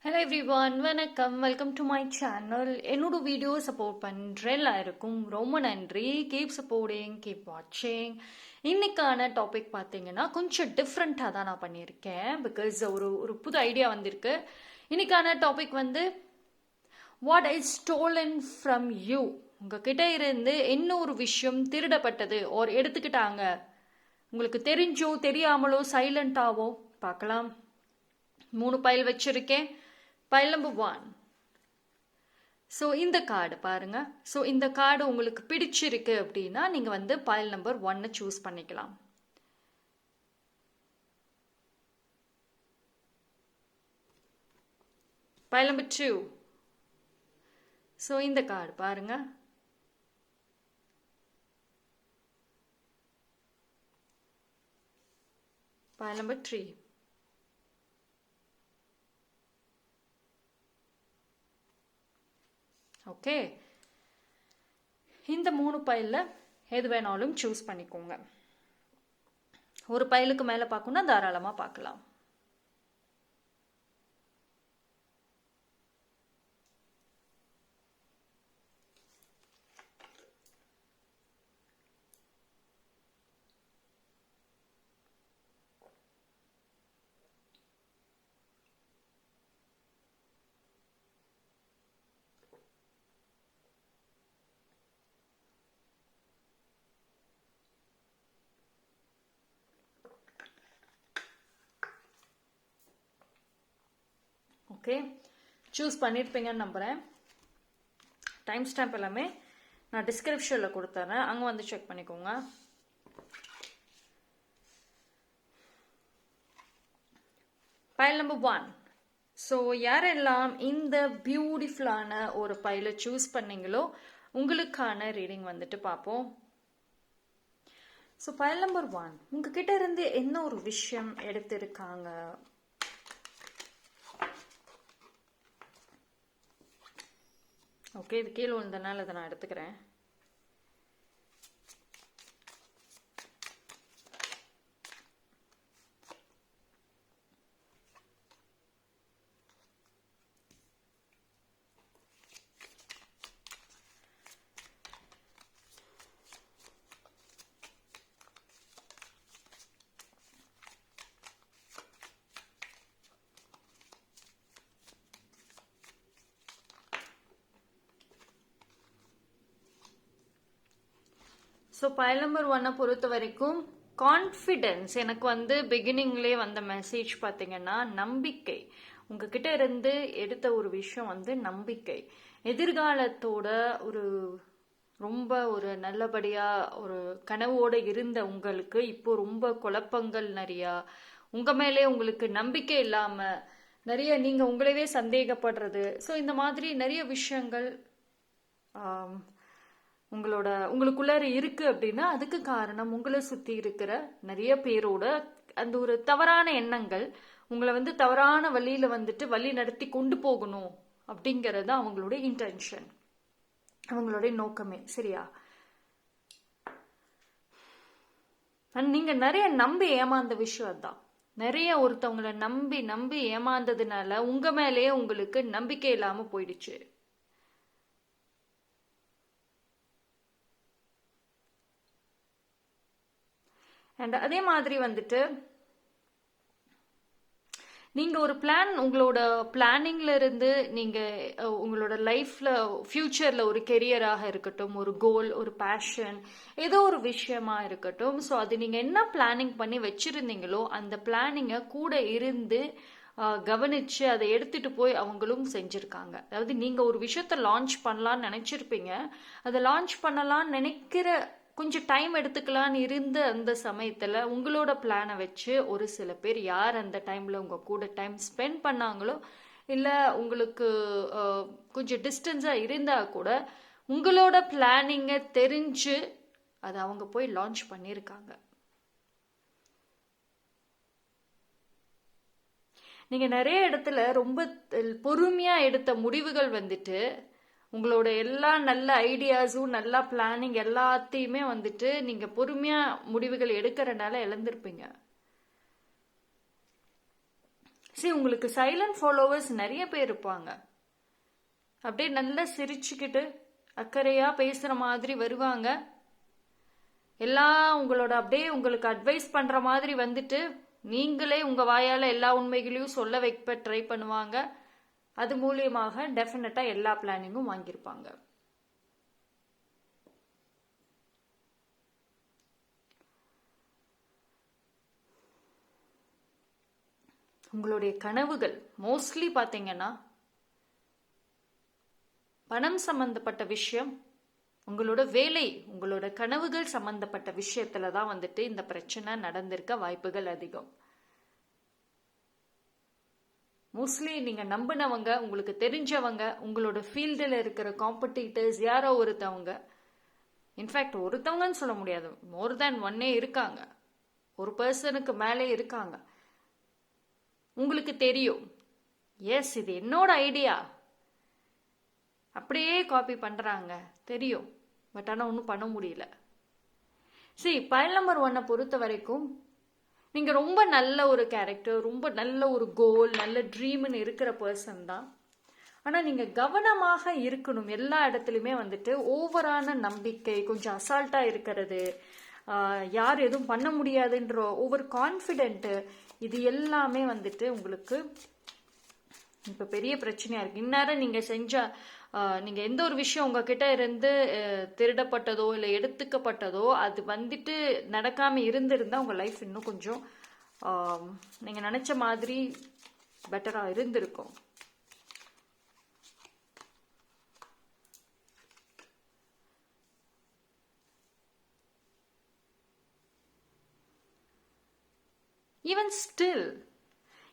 Hello everyone, வணக்கம். Welcome to my channel. என்னோட video support பண்ணுற எல்லாருக்கும் ரொம்ப நன்றி. கீப் சப்போர்ட்டிங், கீப் வாட்சிங். இன்னைக்கான டாபிக் பார்த்தீங்கன்னா கொஞ்சம் டிஃப்ரெண்ட்டாக தான் நான் பண்ணியிருக்கேன். பிகாஸ் ஒரு புது ஐடியா வந்திருக்கு. இன்னைக்கான டாபிக் வந்து what is stolon from you. உங்ககிட்ட இருந்து என்ன ஒரு விஷயம் திருடப்பட்டது ஒரு எடுத்துக்கிட்டாங்க, உங்களுக்கு தெரிஞ்சோ தெரியாமலோ சைலண்டாவோ. பார்க்கலாம். 3 பைல் வச்சிருக்கேன். File number 1. ஸோ இந்த கார்டு பாருங்க. ஸோ இந்த கார்டு உங்களுக்கு பிடிச்சிருக்கு அப்படின்னா நீங்க வந்து பைல் நம்பர் 1 சூஸ் பண்ணிக்கலாம். File number 2. ஸோ இந்த கார்டு பாருங்க. File number 3. ஓகே, இந்த 3 பைலில் எது வேணாலும் சூஸ் பண்ணிக்கோங்க. ஒரு பைலுக்கு மேலே பார்க்கணும்னா தாராளமாக பார்க்கலாம். ஓகே, சூஸ் பண்ணியிருப்பீங்கன்னு நம்புகிறேன். டைம் ஸ்டாம்ப் எல்லாமே நான் டிஸ்கிரிப்ஷனில் கொடுத்துறேன், அங்கே வந்து செக் பண்ணிக்கோங்க. File number 1. ஸோ யாரெல்லாம் இந்த பியூட்டிஃபுல்லான ஒரு பைலை சூஸ் பண்ணீங்களோ உங்களுக்கான ரீடிங் வந்துட்டு பார்ப்போம். ஸோ பைல் நம்பர் 1, உங்ககிட்ட இருந்து என்ன ஒரு விஷயம் எடுத்திருக்காங்க. ஓகே, இது கீழே விழுந்தனால இதை நான் எடுத்துக்கிறேன். ஸோ பைல் நம்பர் 1 பொறுத்த வரைக்கும் கான்ஃபிடென்ஸ். எனக்கு வந்து பிகினிங்லேயே வந்த மெசேஜ் பார்த்தீங்கன்னா நம்பிக்கை. உங்ககிட்ட இருந்து எடுத்த ஒரு விஷயம் வந்து நம்பிக்கை. எதிர்காலத்தோட ரொம்ப ஒரு நல்லபடியாக ஒரு கனவோடு இருந்த உங்களுக்கு இப்போ ரொம்ப குழப்பங்கள் நிறையா, உங்கள் மேலே உங்களுக்கு நம்பிக்கை இல்லாமல் நிறைய நீங்கள் உங்களவே சந்தேகப்படுறது. ஸோ இந்த மாதிரி நிறைய விஷயங்கள் உங்களுக்குள்ளார இருக்கு அப்படின்னா அதுக்கு காரணம் உங்களை சுற்றி இருக்கிற நிறைய பேரோட அந்த ஒரு தவறான எண்ணங்கள். உங்களை வந்து தவறான வழியில வந்துட்டு வழி நடத்தி கொண்டு போகணும் அப்படிங்கிறது அவங்களுடைய இன்டென்ஷன், அவங்களுடைய நோக்கமே. சரியா? நீங்க நிறைய நம்பி ஏமாந்த விஷயம் அதுதான். நிறைய ஒருத்தவங்களை நம்பி நம்பி ஏமாந்ததுனால உங்க மேலேயே உங்களுக்கு நம்பிக்கை இல்லாம போயிடுச்சு. அண்ட் அதே மாதிரி வந்துட்டு நீங்க ஒரு பிளான், உங்களோட பிளானிங்ல இருந்து நீங்க உங்களோட லைஃப்ல ஃபியூச்சர்ல ஒரு கெரியராக இருக்கட்டும், ஒரு கோல், ஒரு பேஷன், ஏதோ ஒரு விஷயமா இருக்கட்டும். ஸோ அது நீங்க என்ன பிளானிங் பண்ணி வச்சிருந்தீங்களோ அந்த பிளானிங்கை கூட இருந்து கவனிச்சு அதை எடுத்துட்டு போய் அவங்களும் செஞ்சிருக்காங்க. அதாவது நீங்க ஒரு விஷயத்த லான்ச் பண்ணலான்னு நினைச்சிருப்பீங்க, அதை லான்ச் பண்ணலான்னு நினைக்கிற கொஞ்சம் டைம் எடுத்துக்கலான்னு இருந்த அந்த சமயத்தில் உங்களோட பிளானை வச்சு ஒரு சில பேர் யார் அந்த டைமில் உங்கள் கூட டைம் ஸ்பெண்ட் பண்ணாங்களோ இல்லை உங்களுக்கு கொஞ்சம் டிஸ்டன்ஸாக இருந்தால் கூட உங்களோட பிளானிங்கை தெரிஞ்சு அதை அவங்க போய் லான்ச் பண்ணியிருக்காங்க. நீங்கள் நிறைய இடத்துல ரொம்ப பொறுமையாக எடுத்த முடிவுகள் வந்துட்டு உங்களோட எல்லா நல்ல ஐடியாஸும் நல்ல பிளானிங் எல்லாத்தையுமே வந்துட்டு நீங்க பொறுமையா முடிவுகள் எடுக்கிறனால இழந்திருப்பீங்க. சரி, உங்களுக்கு சைலண்ட் ஃபாலோவர்ஸ் நிறைய பேர் இருப்பாங்க. அப்படியே நல்லா சிரிச்சுக்கிட்டு அக்கறையா பேசுற மாதிரி வருவாங்க. எல்லாம் உங்களோட அப்படியே உங்களுக்கு அட்வைஸ் பண்ற மாதிரி வந்துட்டு நீங்களே உங்க வாயால எல்லா உண்மைகளையும் சொல்ல வைக்க ட்ரை பண்ணுவாங்க. அது மூலியமாக டெஃபினட்டா எல்லா பிளானிங்கும் வாங்கியிருப்பாங்க. உங்களுடைய கனவுகள் மோஸ்ட்லி பாத்தீங்கன்னா பணம் சம்பந்தப்பட்ட விஷயம், உங்களோட வேலை, உங்களோட கனவுகள் சம்பந்தப்பட்ட விஷயத்துல தான் வந்துட்டு இந்த பிரச்சனை நடந்திருக்க வாய்ப்புகள் அதிகம். மோஸ்ட்லி நீங்க நம்பினவங்க, உங்களுக்கு தெரிஞ்சவங்க, உங்களோட ஃபீல்டில் இருக்கிற காம்படிட்டர்ஸ் யாரோ ஒருத்தவங்க, இன்ஃபேக்ட் ஒருத்தவங்கன்னு சொல்ல முடியாது, மோர் தேன் ஒன்னே இருக்காங்க, ஒரு பர்சனுக்கு மேலே இருக்காங்க. உங்களுக்கு தெரியும், எஸ் இது என்னோட ஐடியா, அப்படியே காப்பி பண்றாங்க தெரியும், பட் ஆனா ஒன்றும் பண்ண முடியல. சரி, பைல் நம்பர் 1 பொறுத்த வரைக்கும் நீங்க ரொம்ப நல்ல ஒரு கேரக்டர், ரொம்ப நல்ல ஒரு கோல், நல்ல ட்ரீம்னு இருக்கிற பர்சன் தான். ஆனா நீங்க கவனமாக இருக்கணும். எல்லா இடத்துலயுமே வந்துட்டு ஓவரான நம்பிக்கை, கொஞ்சம் அசால்ட்டா இருக்கிறது, யார் எதுவும் பண்ண முடியாதுன்ற ஓவர் கான்ஃபிடென்ட், இது எல்லாமே வந்துட்டு உங்களுக்கு இப்ப பெரிய பிரச்சனையா இருக்கு. இந்நேரம் நீங்க செஞ்ச நீங்க எந்த ஒரு விஷயம் உங்ககிட்ட இருந்து திருடப்பட்டதோ இல்ல எடுத்துக்கப்பட்டதோ அது வந்துட்டு நடக்காம இருந்திருந்தா உங்க லைஃப் இன்னும் கொஞ்சம் நீங்க நினைச்ச மாதிரி பெட்டரா இருந்திருக்கும்.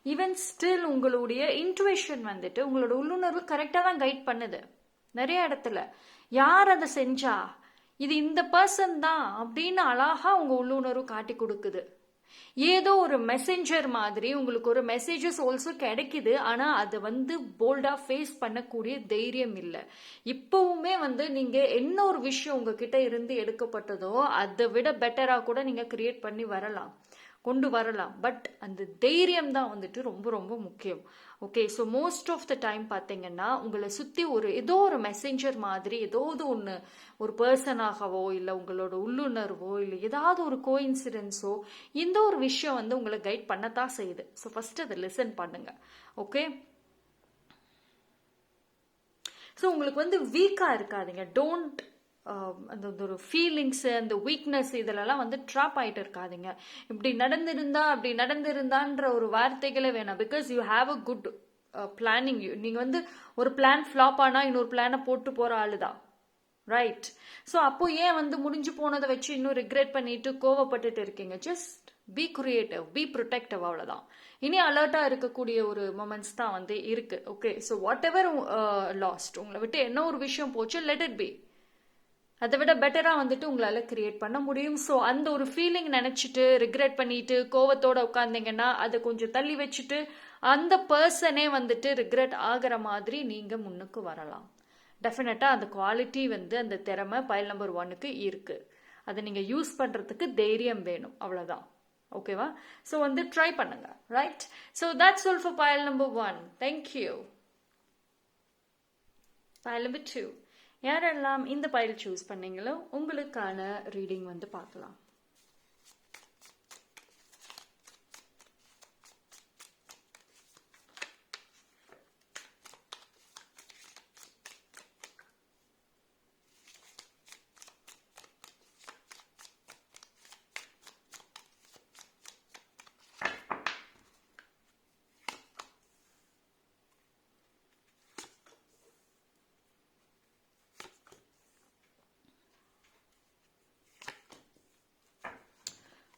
ஈவன் ஸ்டில் உங்களுடைய இன்ட்யூஷன் வந்துட்டு உங்களோட உள்ளுணர்வு கரெக்டா தான் கைட் பண்ணுது. நிறைய இடத்துல யார் அதை செஞ்சா இது இந்த பர்சன் தான் அப்படின்னு அழகா உங்க உள்ளுணர்வு காட்டி கொடுக்குது. ஏதோ ஒரு மெசேஞ்சர் மாதிரி உங்களுக்கு ஒரு மெசேஜஸ் ஆல்சோ கிடைக்குது. ஆனா அது போல்டா ஃபேஸ் பண்ணக்கூடிய தைரியம் இல்லை. இப்பவுமே நீங்க என்ன ஒரு விஷயம் உங்ககிட்ட இருந்து எடுக்கப்பட்டதோ அதை விட பெட்டரா கூட நீங்க கிரியேட் பண்ணி கொண்டு வரலாம். பட் அந்த தைரியம் தான் ரொம்ப ரொம்ப முக்கியம். Okay, so most of the time பார்த்தீங்கன்னா உங்களை சுற்றி ஏதோ ஒரு மெசேஞ்சர் மாதிரி ஏதாவது ஒன்று, ஒரு பர்சனாகவோ இல்லை உங்களோட உள்ளுணர்வோ இல்லை ஏதாவது ஒரு கோஇன்சிடென்ஸோ இந்த ஒரு விஷயம் உங்களை கைட் பண்ணத்தான் செய்யுது. ஸோ ஃபர்ஸ்ட் அதை லிசன் பண்ணுங்க. ஓகே, ஸோ உங்களுக்கு வீக்கா இருக்காதீங்க. டோன்ட் அந்த ஒரு ஃபீலிங்ஸ், அந்த வீக்னஸ் இதெல்லாம் ட்ராப் ஆயிட்டு இருக்காதீங்க. இப்படி நடந்திருந்தான்ற ஒரு வார்த்தைகளே வேணாம். Because you have a good planning. நீங்க ஒரு பிளான் ஃபிளாப் ஆனா இன்னொரு பிளானை போட்டு போற ஆளுதான், ரைட்? ஸோ அப்போ ஏன் முடிஞ்சு போனதை வச்சு இன்னும் ரிக்ரெட் பண்ணிட்டு கோவப்பட்டுட்டு இருக்கீங்க? Just be creative, be protective, அவ்வளவுதான். இனி அலர்ட்டா இருக்கக்கூடிய ஒரு மொமெண்ட்ஸ் தான் இருக்கு. Okay, so whatever lost, உங்களை விட்டு என்ன ஒரு விஷயம் போச்சு, லெட் இட் பி. அதை விட பெட்டரா உங்களால கிரியேட் பண்ண முடியும். ஸோ அந்த ஒரு ஃபீலிங் நினைச்சிட்டு ரிக்ரெட் பண்ணிட்டு கோவத்தோட உட்கார்ந்தீங்கன்னா அதை கொஞ்சம் தள்ளி வச்சுட்டு அந்த பர்சனே ரிக்ரெட் ஆகிற மாதிரி நீங்க முன்னுக்கு வரலாம். டெஃபினட்டா அந்த குவாலிட்டி அந்த திறமை பைல் நம்பர் 1க்கு இருக்கு. அதை நீங்க யூஸ் பண்றதுக்கு தைரியம் வேணும், அவ்வளவுதான். ஓகேவா? ஸோ ட்ரை பண்ணுங்க, right? So that's all for file number 1. Thank you. File number 2, யாரெல்லாம் இந்த பைல் சூஸ் பண்ணீங்களோ உங்களுக்கான ரீடிங் பார்க்கலாம்.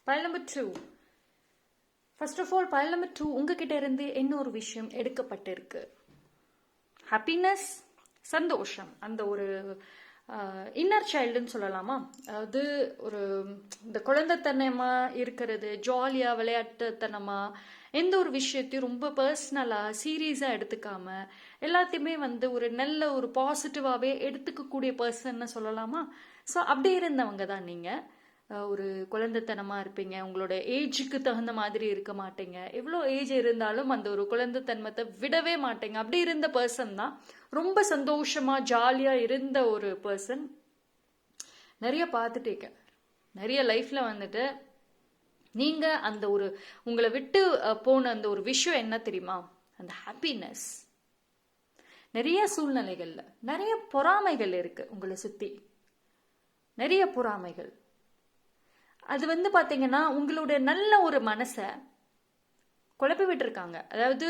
File number 2. First of all file number 2 உங்ககிட்ட இருந்து என்ன ஒரு விஷயம் எடுக்கப்பட்டிருக்கு. ஹாப்பினஸ், சந்தோஷம், அந்த ஒரு இன்னர் சைல்டுன்னு சொல்லலாமா? அது ஒரு இந்த குழந்தைத்தனமா இருக்கிறது, ஜாலியா விளையாட்டுத்தனமா எந்த ஒரு விஷயத்தையும் ரொம்ப பர்சனலா சீரியஸா எடுத்துக்காம எல்லாத்தையுமே ஒரு நல்ல ஒரு பாசிட்டிவாவே எடுத்துக்கக்கூடிய பர்சன் சொல்லலாமா? ஸோ அப்படி இருந்தவங்க தான் நீங்க. ஒரு குழந்தைத்தனமா இருப்பீங்க. உங்களோட ஏஜுக்கு தகுந்த மாதிரி இருக்க மாட்டீங்க. எவ்வளோ ஏஜ் இருந்தாலும் அந்த ஒரு குழந்தைத்தன்மத்தை விடவே மாட்டீங்க. அப்படி இருந்த பர்சன் தான் ரொம்ப சந்தோஷமா ஜாலியா இருந்த ஒரு பர்சன். நிறைய பார்த்துட்டீங்க. நிறைய லைஃப்ல வந்துட்டு நீங்க அந்த ஒரு உங்களை விட்டு போன அந்த ஒரு விஷயம் என்ன தெரியுமா? அந்த ஹாப்பினஸ். நிறைய சூழ்நிலைகள்ல நிறைய பொறாமைகள் இருக்கு உங்களை சுத்தி, நிறைய பொறாமைகள். அது வந்து பாத்தீங்கன்னா உங்களுடைய நல்ல ஒரு மனசை குழப்பி விட்டுருக்காங்க. அதாவது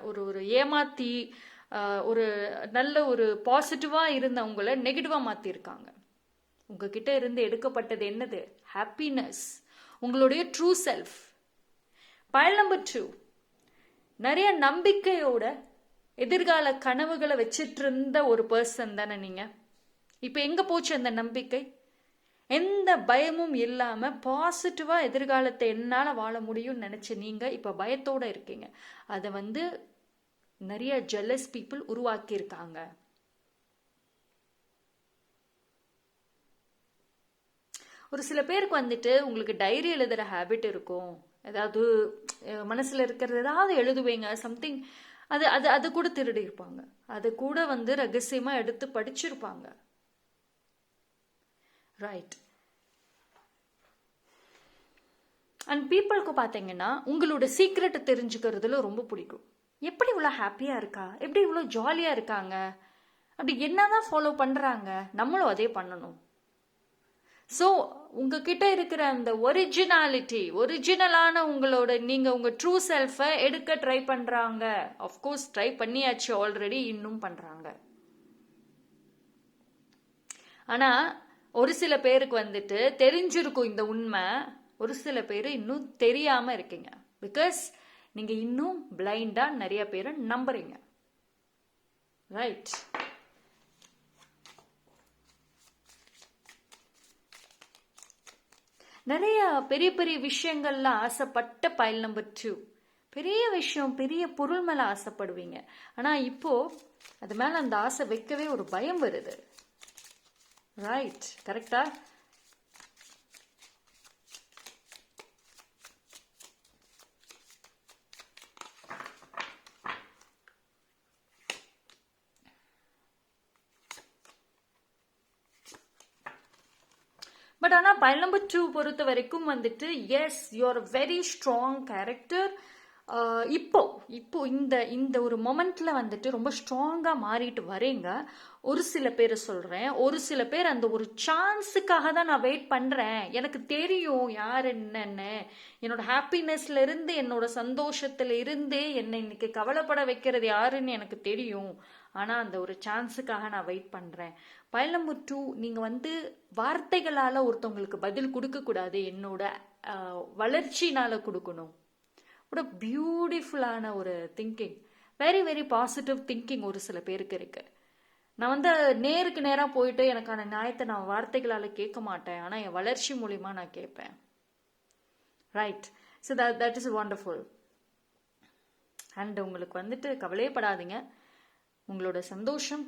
ஒரு ஒரு ஏமாத்தி ஒரு நல்ல ஒரு பாசிட்டிவா இருந்த உங்களை நெகட்டிவா மாத்திருக்காங்க. உங்ககிட்ட இருந்து எடுக்கப்பட்டது என்னது? ஹாப்பினஸ், உங்களுடைய ட்ரூ செல்ஃப். பைல் நம்பர் 2, நிறைய நம்பிக்கையோட எதிர்கால கனவுகளை வச்சிட்டு இருந்த ஒரு பர்சன் தானே நீங்க. இப்ப எங்க போச்சு அந்த நம்பிக்கை? எந்த பயமும் இல்லாம பாசிட்டிவா எதிர்காலத்தை என்னால வாழ முடியும்னு நினைச்ச நீங்க இப்ப பயத்தோட இருக்கீங்க. அதை வந்து நிறைய ஜெலஸ் பீப்புள் உருவாக்கி இருக்காங்க. ஒரு சில பேருக்கு வந்துட்டு உங்களுக்கு டைரி எழுதுற ஹேபிட் இருக்கும். ஏதாவது மனசுல இருக்கிறது ஏதாவது எழுதுவீங்க, சம்திங். அது அது அது கூட திருடி இருப்பாங்க. அது கூட வந்து ரகசியமா எடுத்து படிச்சிருப்பாங்க. ரைட். அண்ட் பீப்புளுக்கு பார்த்தீங்கன்னா உங்களோட சீக்ரெட்டை தெரிஞ்சுக்கிறதுல ரொம்ப பிடிக்கும். எப்படி இவ்வளோ ஹாப்பியா இருக்கா, எப்படி இவ்வளோ ஜாலியா இருக்காங்க, அப்படி என்னதான் ஃபாலோ பண்றாங்க, நம்மளும் அதே பண்ணணும். ஸோ உங்ககிட்ட இருக்கிற அந்த ஒரிஜினாலிட்டி, ஒரிஜினலான உங்களோட நீங்க உங்க ட்ரூ செல்ஃபை எடுக்க ட்ரை பண்றாங்க. ஆஃப்கோர்ஸ் ட்ரை பண்ணியாச்சு ஆல்ரெடி, இன்னும் பண்றாங்க. ஆனா ஒரு சில பேருக்கு வந்துட்டு தெரிஞ்சிருக்கும் இந்த உண்மை, ஒரு சில பேர் இன்னும் தெரியாம இருக்கீங்க. பிகாஸ் நீங்க இன்னும் பிளைண்டா நிறைய பேரை நம்புறீங்க. ரைட். நிறைய பெரிய பெரிய விஷயங்கள்ல ஆசைப்பட்ட பைல் நம்பர் 2, பெரிய விஷயம், பெரிய பொருள் மேல ஆசைப்படுவீங்க. ஆனா இப்போ அது மேல அந்த ஆசை வைக்கவே ஒரு பயம் வருது. ரைட், கரெக்டா? பட் ஆனால் பைல் நம்பர் 2 பொறுத்த வரைக்கும் வந்துட்டு yes, you're very strong character. இப்போ இப்போ இந்த இந்த ஒரு மொமெண்ட்ல வந்துட்டு ரொம்ப ஸ்ட்ராங்கா மாறிட்டு வரீங்க. ஒரு சில பேர் சொல்றேன், ஒரு சில பேர் அந்த ஒரு சான்ஸுக்காக தான் நான் வெயிட் பண்றேன், எனக்கு தெரியும் யார் என்னன்னு, என்னோட ஹாப்பினஸ்ல இருந்து என்னோட சந்தோஷத்துல இருந்து என்னை இன்னைக்கு கவலைப்பட வைக்கிறது யாருன்னு எனக்கு தெரியும், ஆனா அந்த ஒரு சான்ஸுக்காக நான் வெயிட் பண்றேன். பைல் நம்பர் 2, நீங்க வந்து வார்த்தைகளால ஒருத்தவங்களுக்கு பதில் கொடுக்க கூடாது, என்னோட வளர்ச்சினால கொடுக்கணும். ஒரு பியூட்டிஃபுல்லான ஒரு thinking, very very positive thinking ஒரு சில பேருக்கு இருக்கு. நான் வந்து நேருக்கு நேராக போயிட்டு எனக்கான நியாயத்தை நான் வார்த்தைகளால் கேட்க மாட்டேன், ஆனால் என் வளர்ச்சி மூலியமா நான் கேட்பேன். Right. So that is wonderful. And உங்களுக்கு வந்துட்டு கவலையப்படாதீங்க, உங்களோட சந்தோஷம்,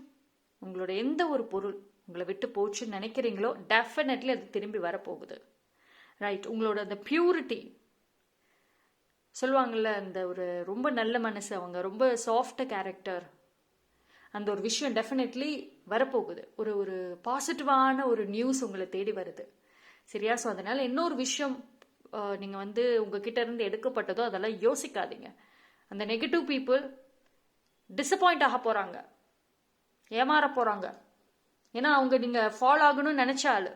உங்களோட எந்த ஒரு பொருள் உங்களை விட்டு போச்சுன்னு நினைக்கிறீங்களோ டெஃபினெட்லி அது திரும்பி வரப்போகுது. ரைட். உங்களோட அந்த பியூரிட்டி சொல்லுவாங்கல்ல, அந்த ஒரு ரொம்ப நல்ல மனசு, அவங்க ரொம்ப சாஃப்ட் கேரக்டர், அந்த ஒரு விஷயம் டெஃபினெட்லி வரப்போகுது. ஒரு ஒரு பாசிட்டிவான ஒரு நியூஸ் உங்களை தேடி வருது. சரியா? ஸோ அதனால இன்னொரு விஷயம் நீங்கள் வந்து உங்ககிட்ட இருந்து எடுக்கப்பட்டதோ அதெல்லாம் யோசிக்காதீங்க. அந்த நெகட்டிவ் பீப்புள் டிசப்பாயிண்ட் ஆக போகிறாங்க, ஏமாற போகிறாங்க. ஏன்னா அவங்க நீங்கள் ஃபாலோ ஆகணும்னு நினச்சாலு.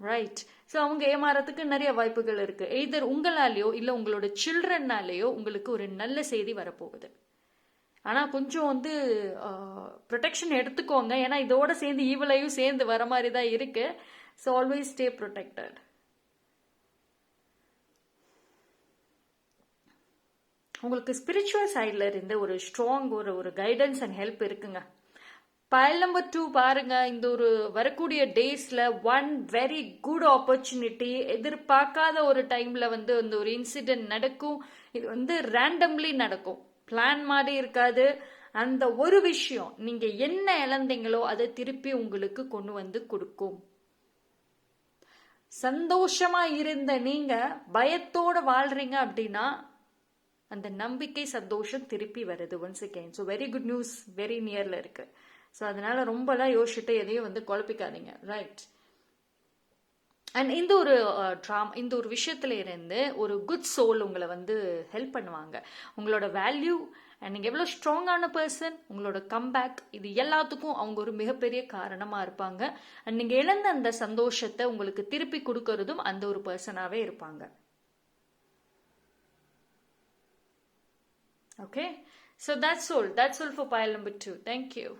ரைட். ஸோ அவங்க ஏமாறதுக்கு நிறைய வாய்ப்புகள் இருக்கு. எய்தர் உங்களாலேயோ இல்லை உங்களோட சில்ட்ரன்னாலேயோ உங்களுக்கு ஒரு நல்ல செய்தி வரப்போகுது. ஆனால் கொஞ்சம் வந்து ப்ரொடெக்ஷன் எடுத்துக்கோங்க, ஏன்னா இதோட சேர்ந்து ஈவலையும் சேர்ந்து வர மாதிரி தான் இருக்கு. So always stay protected. உங்களுக்கு ஸ்பிரிச்சுவல் சைடில் இருந்து ஒரு ஸ்ட்ராங் ஒரு கைடன்ஸ் அண்ட் ஹெல்ப் இருக்குங்க. பைல் நம்பர் 2 பாருங்க, இந்த ஒரு வரக்கூடிய டேஸ்ல ஒன் வெரி குட் ஆப்பர்ச்சுனிட்டி, எதிர்பார்க்காத ஒரு டைம்ல வந்து அந்த ஒரு இன்சிடென்ட் நடக்கும். இது வந்து ரேண்டம்லி நடக்கும், பிளான் மாதிரி இருக்காது. அந்த ஒரு விஷயம் நீங்க என்ன இழந்தீங்களோ அதை திருப்பி உங்களுக்கு கொண்டு வந்து கொடுக்கும். சந்தோஷமா இருந்த நீங்க பயத்தோட வாழ்றீங்க அப்படின்னா அந்த நம்பிக்கை சந்தோஷம் திருப்பி வருது once again. So very good news very நியர்ல இருக்கு. ஸோ அதனால ரொம்பலாம் யோசிச்சுட்டு எதையும் வந்து குழப்பிக்காதீங்க, ரைட்? அண்ட் இந்த ஒரு இந்த ஒரு விஷயத்துல இருந்து ஒரு குட் சோல் உங்களை வந்து ஹெல்ப் பண்ணுவாங்க. உங்களோட வேல்யூ அண்ட் நீங்கள் எவ்வளோ ஸ்ட்ராங்கான பர்சன், உங்களோட கம்பேக், இது எல்லாத்துக்கும் அவங்க ஒரு மிகப்பெரிய காரணமாக இருப்பாங்க. அண்ட் நீங்கள் இழந்த அந்த சந்தோஷத்தை உங்களுக்கு திருப்பி கொடுக்கறதும் அந்த ஒரு பர்சனாகவே இருப்பாங்க. Okay, so that's all for pile number 2. Thank you.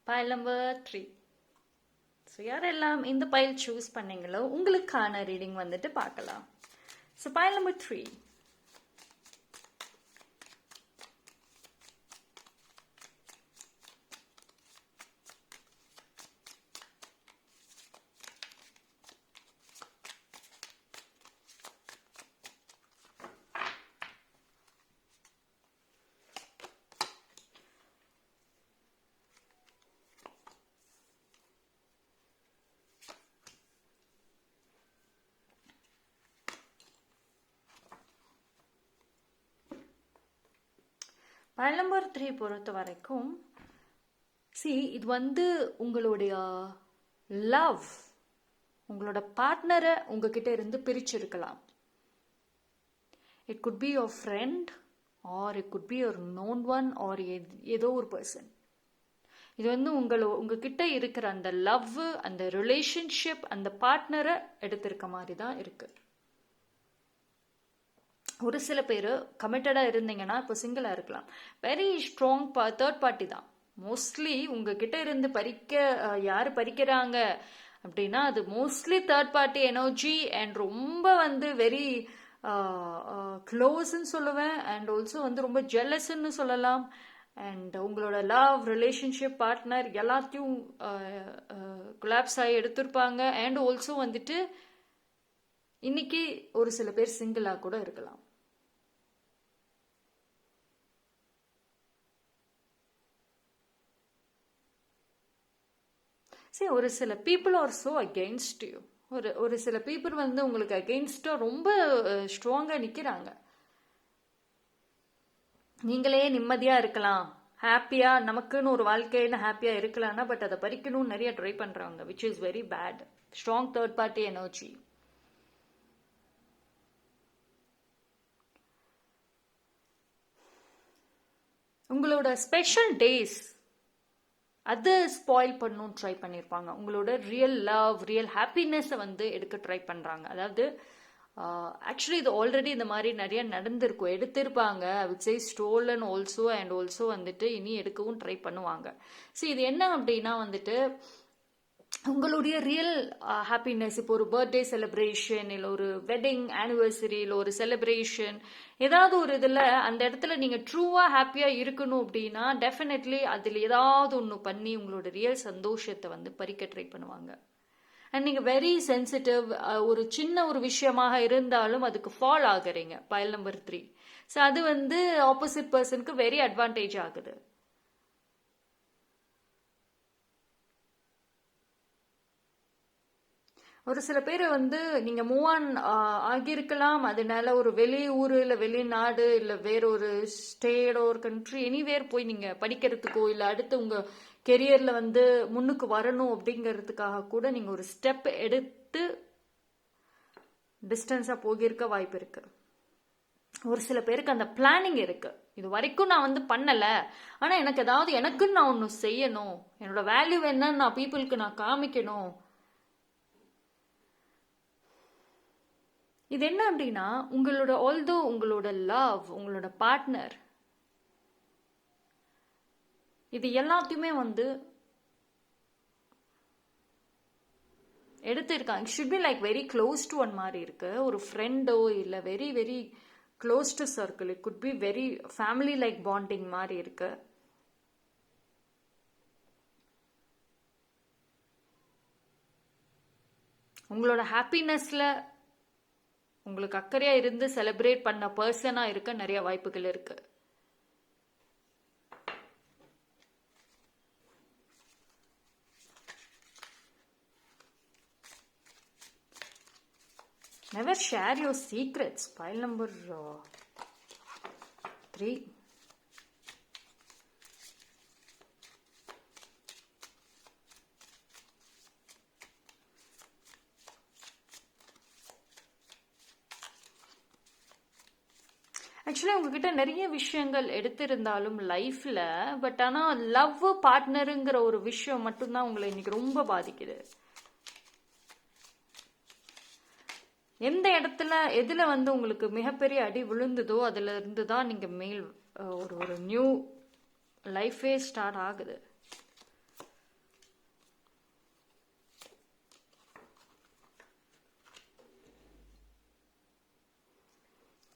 Pile number 3. So யாரெல்லாம் இந்த பைல் சூஸ் பண்ணீங்களோ உங்களுக்கான ரீடிங் வந்துட்டு பார்க்கலாம். So pile number 3. File number 3 பொறுத்த வரைக்கும் இது வந்து உங்களுடைய லவ், உங்களோட பார்ட்னரை உங்ககிட்ட இருந்து பிரிச்சிருக்கலாம். It could be your friend or it could be your known one or ஏதோ ஒரு பர்சன். இது வந்து உங்ககிட்ட இருக்கிற அந்த லவ், அந்த ரிலேஷன்ஷிப், அந்த பார்ட்னரை எடுத்திருக்க மாதிரி தான் இருக்கு. ஒரு சில பேர் கமிட்டடாக இருந்தீங்கன்னா இப்போ சிங்கிளாக இருக்கலாம். வெரி ஸ்ட்ராங் தேர்ட் பார்ட்டி தான் மோஸ்ட்லி உங்ககிட்ட இருந்து யார் பறிக்கிறாங்க அப்படின்னா அது mostly third party energy. And ரொம்ப வந்து வெரி க்ளோஸ்ன்னு சொல்லுவேன். அண்ட் ஆல்சோ வந்து ரொம்ப ஜெலஸ்ன்னு சொல்லலாம். அண்ட் உங்களோட லவ், ரிலேஷன்ஷிப், பார்ட்னர் எல்லாத்தையும் கொலாப்ஸ் ஆகி எடுத்திருப்பாங்க. அண்ட் ஆல்சோ வந்துட்டு இன்னைக்கு ஒரு சில பேர் சிங்கிளாக கூட இருக்கலாம். சரி, ஒரு சில people are so against you. ஒரு சில பீப்புள் வந்து உங்களுக்கு அகெயின்ஸ்டாக ரொம்ப ஸ்ட்ராங்காக நிற்கிறாங்க. நீங்களே நிம்மதியாக இருக்கலாம், ஹாப்பியாக நமக்குன்னு ஒரு வாழ்க்கைன்னு ஹாப்பியாக இருக்கலாம்னா பட் அதை பறிக்கணும்னு நிறைய ட்ரை பண்ணுறாங்க, which is very bad. Strong third party energy. உங்களோட ஸ்பெஷல் டேஸ் அதை ஸ்பாயில் பண்ணணும்னு ட்ரை பண்ணியிருப்பாங்க. உங்களோட ரியல் லவ், ரியல் ஹாப்பினஸை வந்து எடுக்க ட்ரை பண்ணுறாங்க. அதாவது ஆக்சுவலி இது ஆல்ரெடி இந்த மாதிரி நிறைய நடந்திருக்கும், எடுத்திருப்பாங்க. Which I stolon also and also வந்துட்டு இனி எடுக்கவும் ட்ரை பண்ணுவாங்க. ஸோ இது என்ன அப்படின்னா வந்துட்டு உங்களுடைய ரியல் ஹாப்பினஸ், இப்போ ஒரு பர்த்டே செலிப்ரேஷன் இல்லை ஒரு வெட்டிங் ஆனிவர்சரி இல்லை ஒரு செலிப்ரேஷன் ஏதாவது ஒரு இதில் அந்த இடத்துல நீங்கள் ட்ரூவாக ஹாப்பியாக இருக்கணும் அப்படின்னா டெஃபினெட்லி அதில் ஏதாவது ஒன்று பண்ணி உங்களோட ரியல் சந்தோஷத்தை வந்து பறிக்க ட்ரை பண்ணுவாங்க. அண்ட் நீங்கள் வெரி சென்சிட்டிவ், ஒரு சின்ன ஒரு விஷயமாக இருந்தாலும் அதுக்கு ஃபால் ஆகுறீங்க. File number 3. ஸோ அது வந்து ஆப்போசிட் பர்சனுக்கு வெரி அட்வான்டேஜ் ஆகுது. ஒரு சில பேர் வந்து நீங்க மூவ் ஆன் ஆகியிருக்கலாம், அதனால ஒரு வெளி ஊரு இல்லை வெளிநாடு இல்லை வேற ஒரு ஸ்டேட் ஒரு கண்ட்ரி எனிவேர் போய் நீங்க படிக்கிறதுக்கோ இல்லை அடுத்து உங்க கெரியர்ல வந்து முன்னுக்கு வரணும் அப்படிங்கிறதுக்காக கூட நீங்க ஒரு ஸ்டெப் எடுத்து டிஸ்டன்ஸா போகிருக்க வாய்ப்பு இருக்கு. ஒரு சில பேருக்கு அந்த பிளானிங் இருக்கு, இது வரைக்கும் நான் வந்து பண்ணல, ஆனா எனக்கு ஏதாவது எனக்குன்னு நான் ஒன்று செய்யணும், என்னோட வேல்யூ என்னன்னு நான் பீப்புளுக்கு நான் காமிக்கணும். இது என்ன அப்படின்னா உங்களோட லவ், உங்களோட பார்ட்னர், இது எல்லாத்தையுமே வந்து எடுத்திருக்காங்க. Should be like very close to one மாதிரி இருக்கு. ஒரு ஃப்ரெண்டோ இல்லை very very close to circle, it could be very family like bonding மாதிரி இருக்கு. உங்களோட ஹாப்பினஸ்ல உங்களுக்கு அக்கறையா இருந்து செலிப்ரேட் பண்ண பர்சனா இருக்க நிறைய வாய்ப்புகள் இருக்கு. Never share your secrets. Pile number 3. Actually உங்ககிட்ட நிறைய விஷயங்கள் எடுத்திருந்தாலும் லைஃப்ல, பட் ஆனால் லவ் பார்ட்னருங்கிற ஒரு விஷயம் மட்டும்தான் உங்களை இன்னைக்கு ரொம்ப பாதிக்குது. எந்த இடத்துல எதுல வந்து உங்களுக்கு மிகப்பெரிய அடி விழுந்ததோ அதுல இருந்து தான் நீங்க மேல் ஒரு நியூ லைஃபே ஸ்டார்ட் ஆகுது.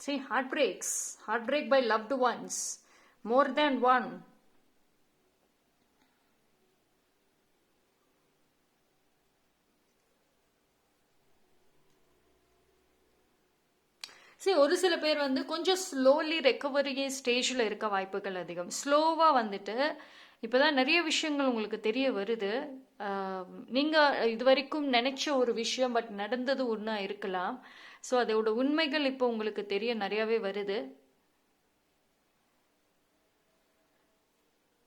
See, heartbreak by loved ones, more than one. சரி, ஒரு சில பேர் வந்து கொஞ்சம் ஸ்லோலி ரெக்கவரி ஸ்டேஜில் இருக்க வாய்ப்புகள் அதிகம். ஸ்லோவாக வந்துட்டு இப்போதான் நிறைய விஷயங்கள் உங்களுக்கு தெரிய வருது. நீங்கள் இது வரைக்கும் நினைச்ச ஒரு விஷயம் பட் நடந்தது ஒன்றா இருக்கலாம். ஸோ அதோட உண்மைகள் இப்போ உங்களுக்கு தெரிய நிறையாவே வருது.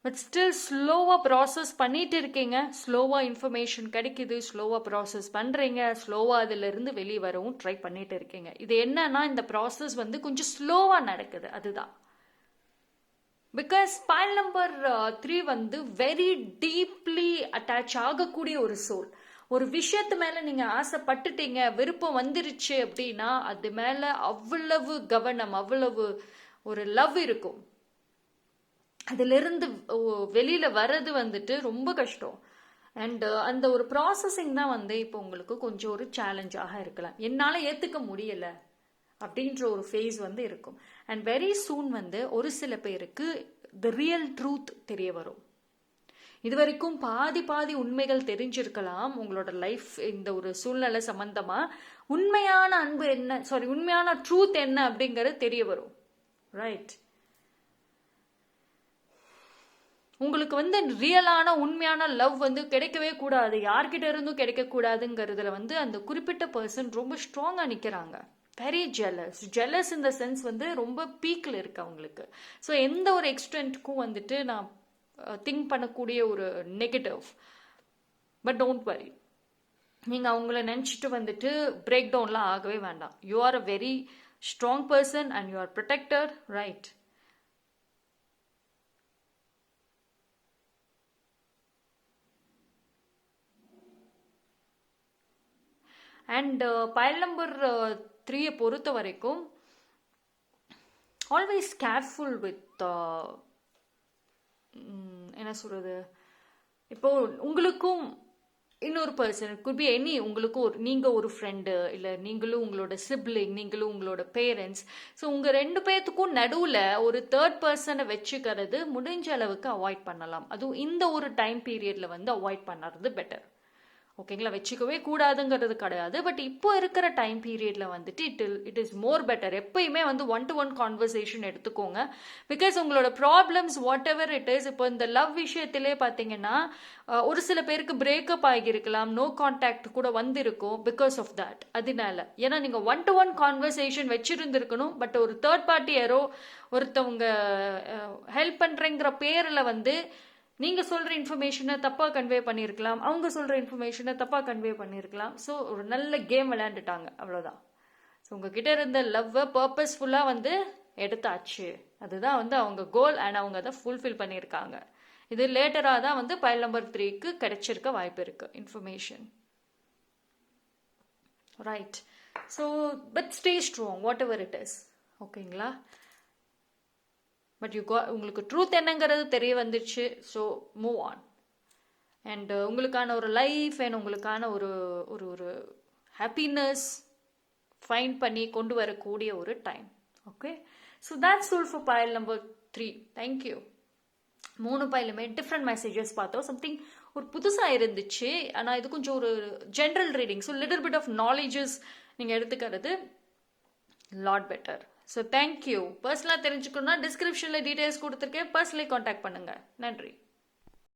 பட் ஸ்டில் ஸ்லோவாக ப்ராசஸ் பண்ணிட்டு இருக்கீங்க. ஸ்லோவாக இன்ஃபர்மேஷன் கிடைக்குது, ஸ்லோவாக ப்ராசஸ் பண்ணுறீங்க, ஸ்லோவாக அதிலிருந்து வெளியே வரவும் ட்ரை பண்ணிட்டு இருக்கீங்க. இது என்னன்னா, இந்த ப்ராசஸ் வந்து கொஞ்சம் ஸ்லோவாக நடக்குது, அதுதான். பிகாஸ் பைல் நம்பர் 3 வந்து வெரி டீப்லி அட்டாச் ஆகக்கூடிய ஒரு சோல். ஒரு விஷயத்து மேல நீங்க ஆசைப்பட்டுட்டீங்க, விருப்பம் வந்துருச்சு அப்படின்னா அது மேல அவ்வளவு கவனம், அவ்வளவு ஒரு லவ் இருக்கும். அதிலிருந்து வெளியில வர்றது வந்துட்டு ரொம்ப கஷ்டம். அண்ட் அந்த ஒரு ப்ராசஸிங் தான் வந்து இப்போ உங்களுக்கு கொஞ்சம் ஒரு சேலஞ்சாக இருக்கலாம். என்னால் ஏற்றுக்க முடியல அப்படின்ற ஒரு ஃபேஸ் வந்து இருக்கும். அண்ட் வெரி சூன் வந்து ஒரு சில பேருக்கு த ரியல் ட்ரூத் தெரிய வரும். இது வரைக்கும் பாதி உண்மைகள் தெரிஞ்சிருக்கலாம் உங்களோட லைஃப் இந்த ஒரு சூழ்நிலை சம்பந்தமா. உண்மையான அன்பு என்ன, உண்மையான ட்ரூத் என்ன அப்படிங்கிறது தெரிய வரும். ரைட், உங்களுக்கு வந்து ரியலான உண்மையான லவ் வந்து கிடைக்கவே கூடாது, யார்கிட்ட இருந்தும் கிடைக்க கூடாதுங்கிறதுல வந்து அந்த குறிப்பிட்ட பர்சன் ரொம்ப ஸ்ட்ராங்கா நிக்கிறாங்க. Very jealous in the sense வந்து ரொம்ப பீக்ல இருக்கு அவங்களுக்கு. ஸோ எந்த ஒரு எக்ஸ்டென்ட்க்கும் வந்துட்டு நான் திங்க் பண்ணக்கூடிய ஒரு நெகட்டிவ். பட் டோன்ட் வரி, நீங்க அவங்கள நினைச்சிட்டு வந்துட்டு பிரேக் டவுன்லாம் ஆகவே வேண்டாம். You are a very strong person and you are protected. Right, and file number 3 பொறுத்த வரைக்கும் ஆல்வேஸ் கேர்ஃபுல் வித் என்ன சொல்றது, இப்போ உங்களுக்கும் இன்னொரு பர்சன் குட் பி எனி, உங்களுக்கும் நீங்கள் ஒரு ஃப்ரெண்டு, இல்லை நீங்களும் உங்களோட சிப்ளிங், நீங்களும் உங்களோட பேரண்ட்ஸ். ஸோ உங்கள் 2 பேர்த்துக்கும் நடுவில் ஒரு தேர்ட் பர்சனை வச்சுக்கிறது முடிஞ்ச அளவுக்கு அவாய்ட் பண்ணலாம். அதுவும் இந்த ஒரு டைம் பீரியடில் வந்து அவாய்ட் பண்ணுறது பெட்டர். ஓகேங்களா, வச்சுக்கவே கூடாதுங்கிறது கிடையாது. பட் இப்போ இருக்கிற டைம் பீரியட்ல வந்துட்டு இட் இஸ் மோர் பெட்டர். எப்பயுமே வந்து 1-to-1 கான்வர்சேஷன் எடுத்துக்கோங்க. பிகாஸ் உங்களோட problems what ever it is, இப்போ இந்த லவ் விஷயத்திலே பார்த்தீங்கன்னா ஒரு சில பேருக்கு பிரேக்கப் ஆகியிருக்கலாம், நோ கான்டாக்ட் கூட வந்திருக்கும் பிகாஸ் ஆஃப் தட். அதனால ஏன்னா நீங்கள் 1-to-1 கான்வர்சேஷன் வச்சிருந்துருக்கணும். பட் ஒரு தேர்ட் பார்ட்டி யாரோ ஒருத்தவங்க ஹெல்ப் பண்ணுறேங்கிற பேரில் வந்து நீங்கள் சொல்கிற இன்ஃபர்மேஷனை தப்பாக கன்வே பண்ணியிருக்கலாம், அவங்க சொல்கிற இன்ஃபர்மேஷனை தப்பாக கன்வே பண்ணியிருக்கலாம். ஸோ ஒரு நல்ல கேம் விளையாண்டுட்டாங்க, அவ்வளோதான். ஸோ உங்ககிட்ட இருந்த லவ்வை பர்பஸ்ஃபுல்லாக வந்து எடுத்தாச்சு, அதுதான் வந்து அவங்க கோல். அண்ட் அவங்க அதை ஃபுல்ஃபில் பண்ணியிருக்காங்க. இது லேட்டராக தான் வந்து பைல் நம்பர் 3க்கு கிடைச்சிருக்க வாய்ப்பு இருக்கு information. Right, so but stay strong what ever it is. ஓகேங்களா, பட் உங்களுக்கு ட்ரூத் என்னங்கிறது தெரிய வந்துடுச்சு. So move on. அண்ட் உங்களுக்கான ஒரு லைஃப் அண்ட் உங்களுக்கான ஒரு ஒரு ஒரு ஹாப்பினஸ் ஃபைண்ட் பண்ணி கொண்டு வரக்கூடிய ஒரு time. Okay, so that's all for file number 3. Thank you. 3 பைலுமே டிஃப்ரெண்ட் மெசேஜஸ் பார்த்தோம். சம்திங் ஒரு புதுசாக இருந்துச்சு. ஆனால் இது கொஞ்சம் ஒரு general reading. So little bit of knowledges நீங்கள் எடுத்துக்கிறது லாட் பெட்டர். So thank you. பர்சனலாக தெரிஞ்சுக்கணும்னா டிஸ்கிரிப்ஷனில் டீட்டெயில்ஸ் கொடுத்துருக்கேன், பர்சனலி காண்டாக்ட் பண்ணுங்கள். நன்றி.